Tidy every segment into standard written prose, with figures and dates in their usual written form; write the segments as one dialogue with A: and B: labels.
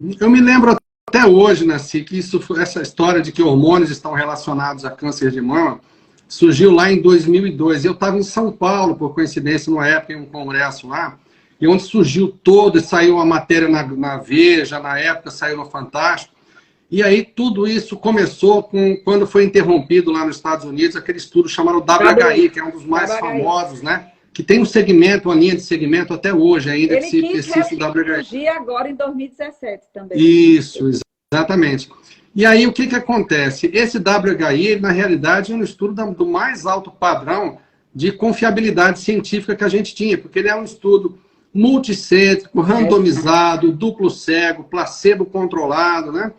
A: Eu me lembro até hoje, Nasci, que essa história de que hormônios estão relacionados a câncer de mama surgiu lá em 2002. Eu estava em São Paulo, por coincidência, numa época, em um congresso lá, e onde surgiu todo, e saiu uma matéria na Veja, na época saiu no Fantástico. E aí tudo isso começou quando foi interrompido lá nos Estados Unidos aquele estudo chamado WHI, que é um dos mais famosos, né? Que tem um segmento, uma linha de segmento até hoje ainda.
B: Ele quis ressurgir agora em 2017 também.
A: Isso, exatamente. E aí o que acontece? Esse WHI, na realidade, é um estudo do mais alto padrão de confiabilidade científica que a gente tinha, porque ele é um estudo multicêntrico, randomizado, duplo cego, placebo controlado, né?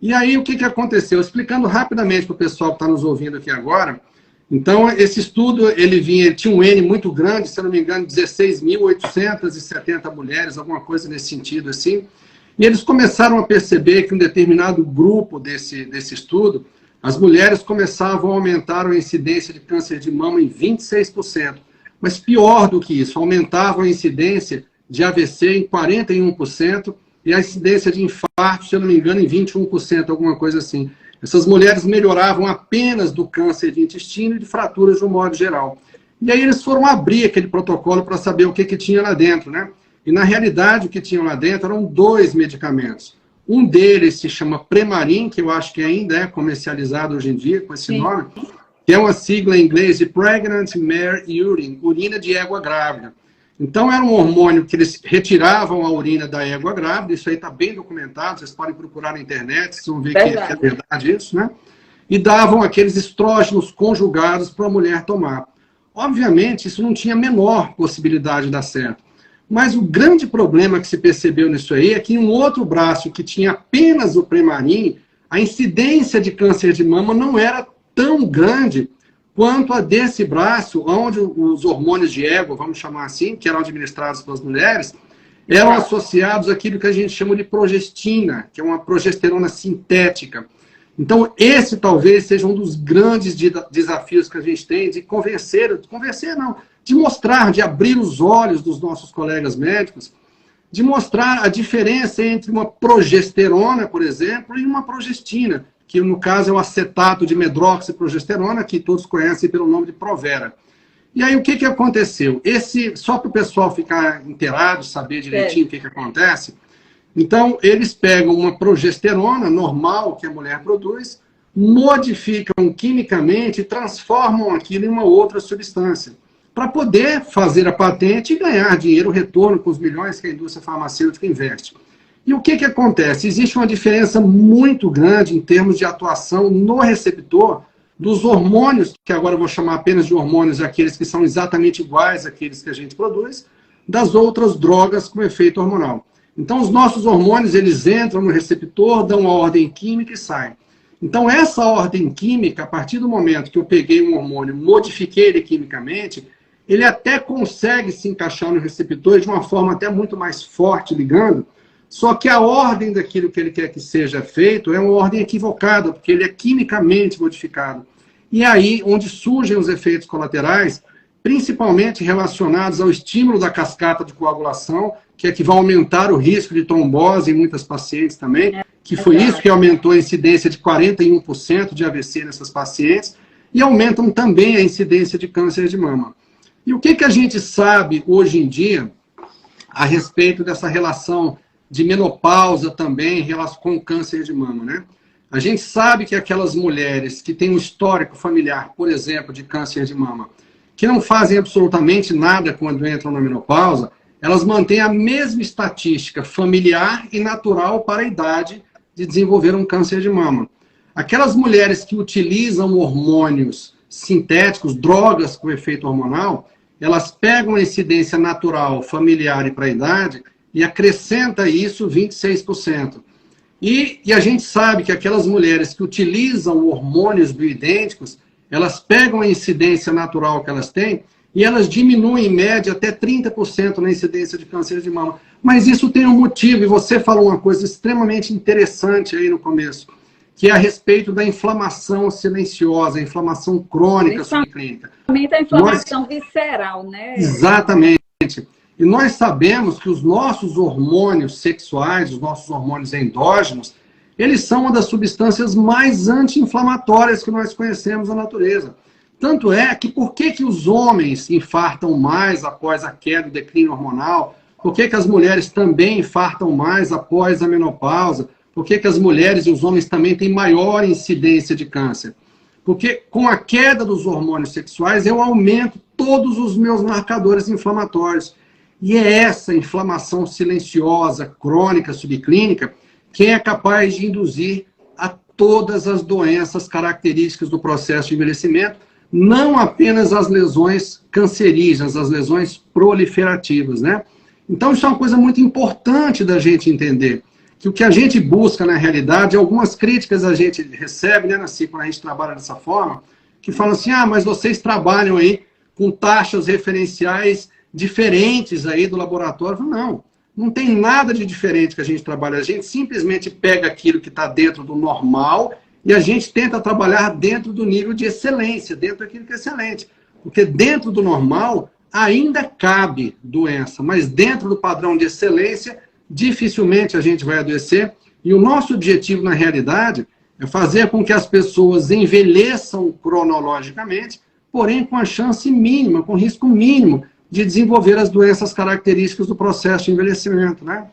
A: E aí, o que aconteceu? Explicando rapidamente para o pessoal que está nos ouvindo aqui agora. Então, esse estudo, ele tinha um N muito grande, se eu não me engano, 16.870 mulheres, alguma coisa nesse sentido, assim. E eles começaram a perceber que um determinado grupo desse estudo, as mulheres começavam a aumentar a incidência de câncer de mama em 26%. Mas pior do que isso, aumentavam a incidência de AVC em 41%, e a incidência de infarto, se eu não me engano, em 21%, alguma coisa assim. Essas mulheres melhoravam apenas do câncer de intestino e de fraturas de um modo geral. E aí eles foram abrir aquele protocolo para saber o que tinha lá dentro, né? E na realidade o que tinha lá dentro eram 2 medicamentos. Um deles se chama Premarin, que eu acho que ainda é comercializado hoje em dia com esse nome, que é uma sigla em inglês de Pregnant Mare Urine, urina de égua grávida. Então, era um hormônio que eles retiravam a urina da égua grávida, isso aí está bem documentado, vocês podem procurar na internet, vocês vão ver que é verdade isso, né? E davam aqueles estrógenos conjugados para a mulher tomar. Obviamente, isso não tinha a menor possibilidade de dar certo. Mas o grande problema que se percebeu nisso aí é que em um outro braço que tinha apenas o Premarin, a incidência de câncer de mama não era tão grande quanto a desse braço, onde os hormônios de égua, vamos chamar assim, que eram administrados pelas mulheres, eram associados àquilo que a gente chama de progestina, que é uma progesterona sintética. Então, esse talvez seja um dos grandes desafios que a gente tem de de mostrar, de abrir os olhos dos nossos colegas médicos, de mostrar a diferença entre uma progesterona, por exemplo, e uma progestina, que no caso é o acetato de medroxiprogesterona, que todos conhecem pelo nome de Provera. E aí o que aconteceu? Só para o pessoal ficar inteirado, saber direitinho o que acontece, então eles pegam uma progesterona normal que a mulher produz, modificam quimicamente e transformam aquilo em uma outra substância, para poder fazer a patente e ganhar dinheiro, retorno com os milhões que a indústria farmacêutica investe. E o que acontece? Existe uma diferença muito grande em termos de atuação no receptor dos hormônios, que agora eu vou chamar apenas de hormônios, aqueles que são exatamente iguais àqueles que a gente produz, das outras drogas com efeito hormonal. Então, os nossos hormônios, eles entram no receptor, dão uma ordem química e saem. Então, essa ordem química, a partir do momento que eu peguei um hormônio, modifiquei ele quimicamente, ele até consegue se encaixar no receptor de uma forma até muito mais forte, ligando. Só que a ordem daquilo que ele quer que seja feito é uma ordem equivocada, porque ele é quimicamente modificado. E aí, onde surgem os efeitos colaterais, principalmente relacionados ao estímulo da cascata de coagulação, que é que vai aumentar o risco de trombose em muitas pacientes também, que foi isso que aumentou a incidência de 41% de AVC nessas pacientes, e aumentam também a incidência de câncer de mama. E o que a gente sabe hoje em dia a respeito dessa relação de menopausa também com câncer de mama, né? A gente sabe que aquelas mulheres que têm um histórico familiar, por exemplo, de câncer de mama, que não fazem absolutamente nada quando entram na menopausa, elas mantêm a mesma estatística familiar e natural para a idade de desenvolver um câncer de mama. Aquelas mulheres que utilizam hormônios sintéticos, drogas com efeito hormonal, elas pegam a incidência natural, familiar e para a idade e acrescenta isso 26%. E a gente sabe que aquelas mulheres que utilizam hormônios bioidênticos, elas pegam a incidência natural que elas têm e elas diminuem em média até 30% na incidência de câncer de mama. Mas isso tem um motivo, e você falou uma coisa extremamente interessante aí no começo, que é a respeito da inflamação silenciosa, a inflamação crônica subclínica.
B: Principalmente a inflamação visceral, né?
A: Exatamente. E nós sabemos que os nossos hormônios sexuais, os nossos hormônios endógenos, eles são uma das substâncias mais anti-inflamatórias que nós conhecemos na natureza. Tanto é que por que os homens infartam mais após a queda, o declínio hormonal? Por que as mulheres também infartam mais após a menopausa? Por que as mulheres e os homens também têm maior incidência de câncer? Porque com a queda dos hormônios sexuais, eu aumento todos os meus marcadores inflamatórios. E é essa inflamação silenciosa, crônica, subclínica, que é capaz de induzir a todas as doenças características do processo de envelhecimento, não apenas as lesões cancerígenas, as lesões proliferativas, né? Então, isso é uma coisa muito importante da gente entender, que o que a gente busca na realidade, algumas críticas a gente recebe, né, Nancy, quando a gente trabalha dessa forma, que falam assim, mas vocês trabalham aí com taxas referenciais diferentes aí do laboratório. Não, não tem nada de diferente que a gente trabalha. A gente simplesmente pega aquilo que está dentro do normal e a gente tenta trabalhar dentro do nível de excelência, dentro daquilo que é excelente. Porque dentro do normal ainda cabe doença, mas dentro do padrão de excelência, dificilmente a gente vai adoecer. E o nosso objetivo, na realidade, é fazer com que as pessoas envelheçam cronologicamente, porém com a chance mínima, com risco mínimo, de desenvolver as doenças características do processo de envelhecimento, né?